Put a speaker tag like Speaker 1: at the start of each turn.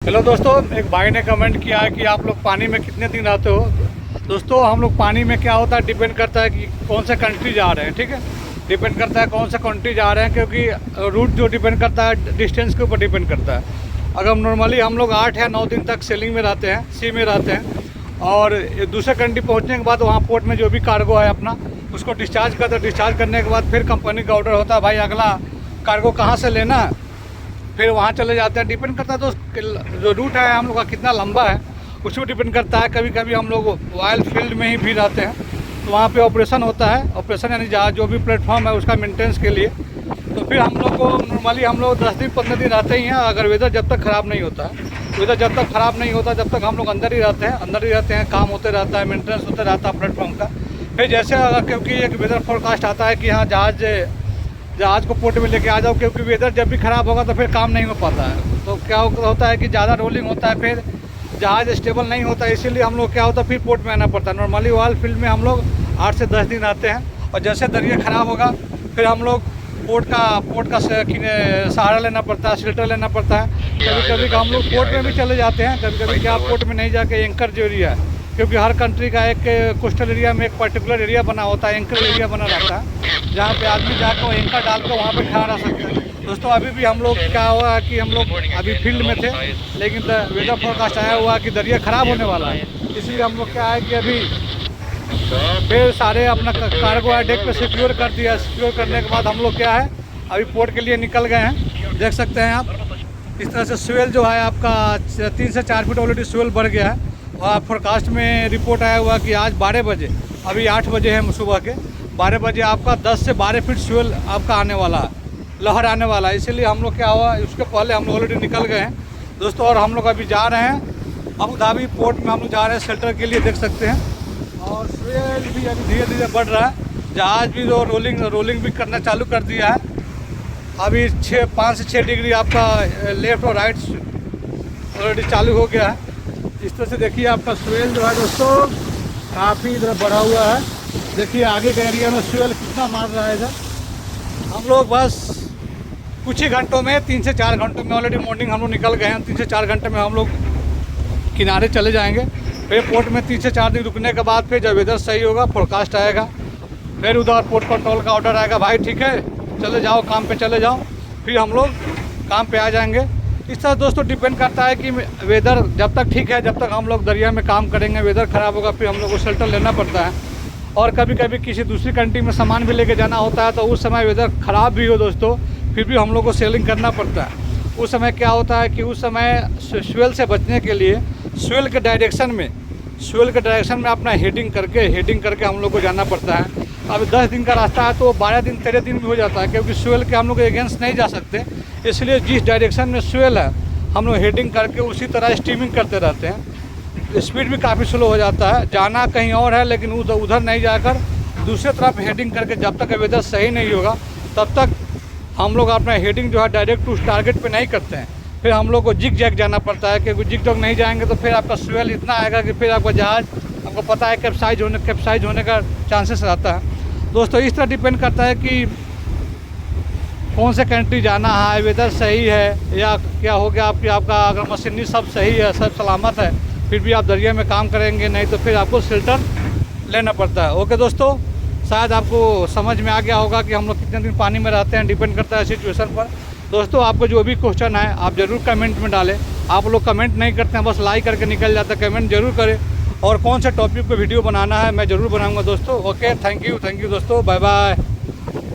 Speaker 1: Hello दोस्तों, एक भाई ने कमेंट किया है कि आप लोग पानी में कितने दिन रहते हो। दोस्तों, हम लोग पानी में क्या होता है डिपेंड करता है कि कौन से कंट्री जा रहे हैं। ठीक है, डिपेंड करता है कौन से कंट्री जा रहे हैं, क्योंकि रूट जो डिपेंड करता है डिस्टेंस के ऊपर डिपेंड करता है। अगर नॉर्मली हम लोग 8 या 9 दिन तक सेलिंग में रहते हैं, सी में रहते हैं, और दूसरे कंट्री पहुँचने के बाद वहाँ पोर्ट में जो भी कार्गो है अपना उसको डिस्चार्ज करते हैं। डिस्चार्ज करने के बाद फिर कंपनी का ऑर्डर होता है भाई अगला कार्गो कहाँ से लेना है, फिर वहाँ चले जाते हैं। डिपेंड करता है तो जो रूट है हम लोग का कितना लंबा है उस पर डिपेंड करता है। कभी कभी हम लोग ऑयल फील्ड में ही भी रहते हैं, तो वहाँ पे ऑपरेशन होता है। ऑपरेशन यानी जहाँ जो भी प्लेटफॉर्म है उसका मेंटेनेंस के लिए, तो फिर हम लोग को नॉर्मली हम लोग 10 दिन 15 दिन रहते ही हैं। अगर वेदर जब तक ख़राब नहीं होता है, वेदर जब तक ख़राब नहीं होता जब तक हम लोग अंदर ही रहते हैं, काम होते रहता है, मेंटेनेंस होते रहता है प्लेटफॉर्म का। फिर जैसे अगर क्योंकि एक वेदर फोरकास्ट आता है कि हाँ जहाज़ को पोर्ट में लेके आ जाओ, क्योंकि वेदर जब भी ख़राब होगा तो फिर काम नहीं हो पाता है। तो क्या होता है कि ज़्यादा रोलिंग होता है, फिर जहाज़ स्टेबल नहीं होता है, इसीलिए हम लोग क्या होता है फिर पोर्ट में आना पड़ता है। नॉर्मली ऑयल फील्ड में हम लोग 8 से 10 दिन आते हैं, और जैसे दरिया ख़राब होगा फिर हम लोग पोर्ट का सहारा लेना पड़ता है, शेल्टर लेना पड़ता है। कभी कभी हम लोग पोर्ट में भी चले जाते हैं, कभी कभी क्या पोर्ट में नहीं जाके एंकर जो एरिया है, क्योंकि हर कंट्री का एक कोस्टल एरिया में एक पर्टिकुलर एरिया बना होता है, एंकर एरिया बना रहता है, जहाँ पे आदमी जाकर वो एंकर डाल कर वहाँ पे खड़ा रह सकता है। दोस्तों, अभी भी हम लोग क्या हुआ कि हम लोग अभी फील्ड में थे, लेकिन वेदर फोरकास्ट आया हुआ कि दरिया ख़राब होने वाला है, इसलिए हम लोग क्या है कि अभी फिर सारे अपना कार्गो है डेक पे सिक्योर कर दिया। सिक्योर करने के बाद हम लोग क्या है अभी पोर्ट के लिए निकल गए हैं। देख सकते हैं आप, इस तरह से स्वेल जो है आपका 3 से 4 फीट ऑलरेडी स्वेल बढ़ गया है। और फोरकास्ट में रिपोर्ट आया हुआ कि आज 12 बजे, अभी 8 बजे है सुबह के, 12 बजे आपका 10 से 12 फीट स्वेल आपका आने वाला है, लहर आने वाला है। इसीलिए हम लोग क्या हुआ उसके पहले हम लोग ऑलरेडी निकल गए हैं दोस्तों। और हम लोग अभी जा रहे हैं अबू धाबी पोर्ट में, हम लोग जा रहे हैं शेल्टर के लिए, देख सकते हैं। और स्वेल भी अभी धीरे धीरे बढ़ रहा है। जहाज़ भी जो रोलिंग भी करना चालू कर दिया है। अभी 5 से 6 डिग्री आपका लेफ़्ट और राइट ऑलरेडी चालू हो गया है। इस तरह से देखिए आपका स्वेल जो है दोस्तों काफ़ी इधर बढ़ा हुआ है। देखिए आगे के एरिया में स्वेल कितना मार रहा है इधर। हम लोग बस कुछ ही घंटों में 3 से 4 घंटों में ऑलरेडी मॉर्निंग हम लोग निकल गए हैं। 3 से 4 घंटे में हम लोग किनारे चले जाएंगे। फिर पोर्ट में 3 से 4 दिन रुकने के बाद फिर जब वेदर सही होगा फोरकास्ट आएगा, फिर उधर पोर्ट कंट्रोल का ऑर्डर आएगा, भाई ठीक है चले जाओ काम पे चले जाओ, फिर हम लोग काम पे आ जाएंगे। इस तरह दोस्तों डिपेंड करता है कि वेदर जब तक ठीक है, जब तक हम लोग दरिया में काम करेंगे। वेदर ख़राब होगा फिर हम लोग को शेल्टर लेना पड़ता है। और कभी कभी किसी दूसरी कंट्री में सामान भी लेके जाना होता है, तो उस समय वेदर ख़राब भी हो दोस्तों, फिर भी हम लोग को सेलिंग करना पड़ता है। उस समय क्या होता है कि उस समय स्वेल से बचने के लिए स्वेल के डायरेक्शन में अपना हेडिंग करके हम लोग को जाना पड़ता है। अब 10 दिन का रास्ता है तो 12 दिन 13 दिन भी हो जाता है, क्योंकि स्वेल के हम लोग अगेंस्ट नहीं जा सकते। इसलिए जिस डायरेक्शन में स्वेल है हम लोग हेडिंग करके उसी तरह स्टीमिंग करते रहते हैं। स्पीड भी काफ़ी स्लो हो जाता है, जाना कहीं और है लेकिन उधर नहीं जाकर दूसरी तरफ हेडिंग करके जब तक वेदर सही नहीं होगा तब तक हम लोग अपना हेडिंग जो है डायरेक्ट टू टारगेट पे नहीं करते हैं। फिर हम लोग को जिग जैग जाना पड़ता है, क्योंकि जिग जैग नहीं जाएंगे तो फिर आपका स्वेल इतना आएगा कि फिर आपका जहाज़ आपको पता है कैप्साइज होने का चांसेस रहता है। दोस्तों, इस तरह डिपेंड करता है कि कौन से कंट्री जाना है, वेदर सही है या क्या हो गया आपका अगर मशीनरी सब सही है, सब सलामत है, फिर भी आप दरिया में काम करेंगे, नहीं तो फिर आपको शेल्टर लेना पड़ता है। ओके दोस्तों, शायद आपको समझ में आ गया होगा कि हम लोग कितने दिन पानी में रहते हैं, डिपेंड करता है सिचुएशन पर। दोस्तों, आपको जो भी क्वेश्चन है आप ज़रूर कमेंट में डालें। आप लोग कमेंट नहीं करते हैं, बस लाइक करके निकल जाते हैं। कमेंट जरूर करें, और कौन से टॉपिक पे वीडियो बनाना है मैं ज़रूर बनाऊंगा दोस्तों। ओके, थैंक यू दोस्तों, बाय बाय।